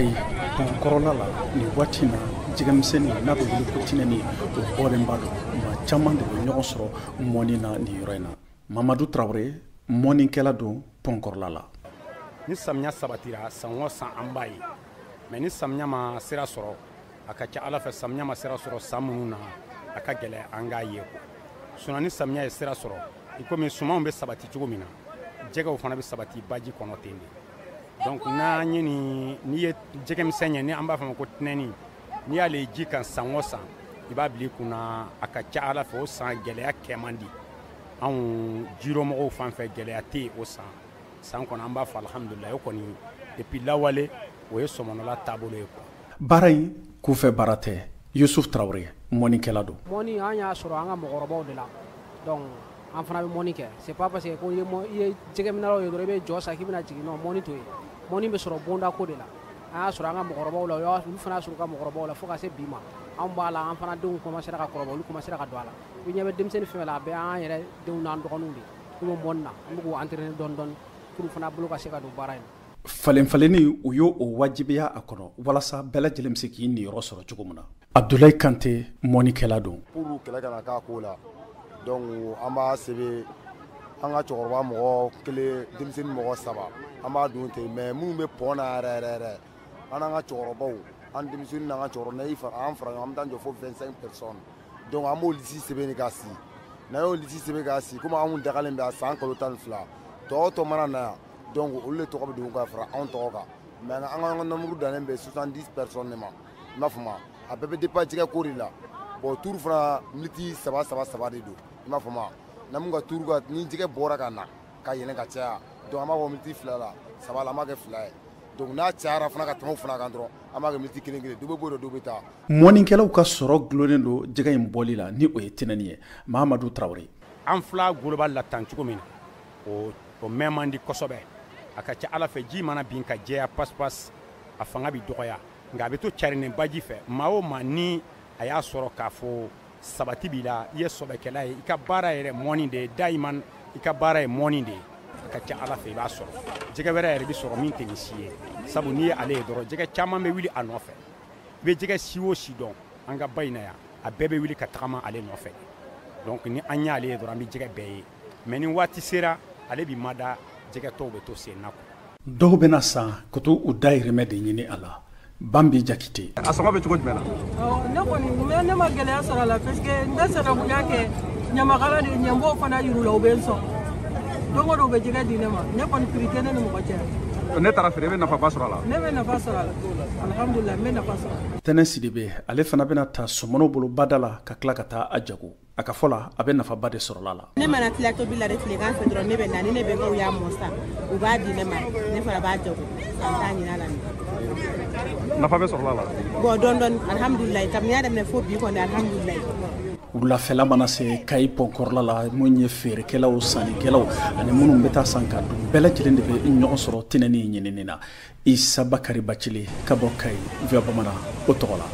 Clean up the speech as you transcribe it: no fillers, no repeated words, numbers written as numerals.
Kayi kɔrɔla la ni waati na jɛgɛmisɛnnin n'a bɛ wuli ko tinɛni o bɔlen ba don maa caman de bɛ ɲɔgɔn sɔrɔ mɔni na nin yɔrɔ in na Mamadu Tarawele mɔnikɛla don pɔnkɔrɔla la. Ni samiya sabatira san o san an b'a ye mais ni samiya ma sira sɔrɔ a ka ca Ala fɛ samiya ma sira sɔrɔ san minnu na a ka gɛlɛn an k'a ye sinon ni samiya ye sira sɔrɔ i komi sumanw bɛ sabati cogo min na jɛgɛw fana bɛ sabati baji kɔnɔ ten de donc n'an ye ni ye jɛgɛmisɛn ye ni an b'a fɔ ko tinɛni n'i y'ale ji kan san o san i b'a bila i kunna a ka ca Ala fɛ o san gɛlɛya kɛ man di anw jiromɔgɔw fan fɛ gɛlɛya tɛ yen o san kɔnɔ an b'a fɔ alhamdulilayi o kɔni depuis lawale o ye sɔmɔnɔla taabolo ye quoi. Baara in k'ufɛ baara tɛ Yusuf Tarawele mɔnikɛla don. Mɔni an y'a sɔrɔ an ka mɔgɔkɔrɔbaw de la donc an fana bɛ mɔni kɛ c'est pas parce que ko i ye jɛgɛminɛlaw ye dɔrɔn i bɛ jɔ san k'i bɛna jigin non mɔni to yen mɔni bɛ sɔrɔ bonda ko de la an y'a sɔrɔ an ka mɔgɔkɔrɔbaw la olu fana y'a sɔrɔ u ka mɔgɔkɔrɔbaw la fo ka se bi ma an b'a la an fana denw commencera ka kɔrɔbaya olu commencera ka don a la i ɲɛ bɛ denmisɛnnin fɛn la a bɛɛ an yɛrɛ denw n'an dɔgɔninw de olu bɛ mɔni na an bɛ k'u entraîner dɔɔni dɔɔni pour fana bolo ka se ka don baara in na. Falenfalenni u y'o wajibiya a kɔnɔ walasa bɛɛ lajɛlen bɛ se k'i niyɔrɔ sɔrɔ cogo min na. Abdulayi Kante mɔnikɛla don. Pour kɛlɛ kana k'a ko la donc an b'a sɛbɛ an ka cɛkɔrɔba mɔgɔ kelen denmisɛnnin mɔgɔ saba an b'a dun ten mais minnu bɛ pɔn na yɛrɛ an n'an ka cɛkɔrɔbaw an denmisɛnnin n'an ka cɛkɔrɔba an fara ɲɔgɔn an bɛ taa jɔ fo 25 personnes donc an b'o lisi sɛbɛnni k'a si n'an y'o lisi sɛbɛn k'a si komi anw dagalen bɛ a san kalo 12 tɔ mana na yan donc olu de tɔgɔ bɛ don ka fara anw tɔgɔ kan mais an ka nombre dannen bɛ 70 personnes de ma i m'a faamu a bɛɛ bɛ dépend jɛgɛ ko de la bon tuuru fana miniti saba de don i m'a faamu na mun ka tuuru ka ni jɛgɛ bɔra ka na ka yɛlɛn ka caya donc an b'a fɔ miniti 2 la 3 la an b'a kɛ 2 ye donc n'a cayara fana ka tɛmɛ o fana kan dɔrɔn an b'a kɛ miniti 1 dɔ bɛ bɔ dɔ bɛ taa. Mɔnikɛlaw ka sɔrɔ gulonnen don jɛgɛ in bɔli la ni o ye tinɛni ye Mahamadu Tarawele. An fila golo b'a la tan cogo min na o mɛn man di kosɛbɛ a ka ca Ala fɛ ji mana bin ka jɛya pas a fanga bɛ dɔgɔya nka a bɛ to carinen baji fɛ maa o maa ni a y'a sɔrɔ k'a fɔ sabati b'i la i ye sɔbɛkɛla ye i ka baara yɛrɛ mɔni de ye dayiman i ka baara ye mɔni de ye a ka ca Ala fɛ i b'a sɔrɔ jɛgɛ wɛrɛ yɛrɛ bɛ sɔrɔ min tɛ nin si ye sabu n'i ye ale ye dɔrɔn jɛgɛ caman bɛ wuli a nɔfɛ i bɛ jɛgɛ si o si dɔn an ka ba in na yan a bɛɛ bɛ wuli ka tagama ale nɔfɛ donc ni an y'ale ye dɔrɔn an bɛ jɛgɛ bɛɛ ye mais ni waati sera ale bɛ mada jɛgɛ tɔw bɛ to sen na dɔw bɛna san ka to u dayirimɛ de ɲini a la Bambi Jakite. A sɔngɔ bɛ cogo jumɛn na? Ne kɔni ne ma gɛlɛya sɔrɔ a la parce que n tɛ sɛnɛkunya kɛ ɲamakala de ɲɛmɔgɔw fana yir'u la u bɛ n sɔn don o don u bɛ jɛgɛ di ne ma ne kɔni prix tɛ ne ni mɔgɔ cɛ. Ne taara feere i bɛ nafaba sɔrɔ a la? Ne bɛ nafa sɔrɔ a la alhamdulilayi n bɛ nafa sɔrɔ a la. Tɛnɛ Sidibe ale fana bɛna ta sɔmɔnɔw bolo bada la ka tila ka taa a jago a ka fɔ la a bɛ nafaba de sɔrɔ a la. Ne mana tila tobili la de tilegan fɛ dɔrɔn ne bɛ na ni ne bɛnkɛw y'a mɔ sa u b'a di ne ma ne fana b'a jago an t'a ɲin'a la. Nafa bɛ sɔrɔ a la? Bon dɔɔni alhamdulilayi kabini n y'a daminɛ fo bi kɔni alhamdulilayi. Wulafɛla mana se Kayi pɔnkɔrɔla la mun ye feerekɛlaw sannikɛlaw ani minnu bɛ taa san ka dun bɛɛ lajɛlen de bɛ ɲɔgɔn sɔrɔ tinɛni ɲinini na Isa Bakari Bacili ka bɔ Kayi Via Bamanan o tɔgɔ la.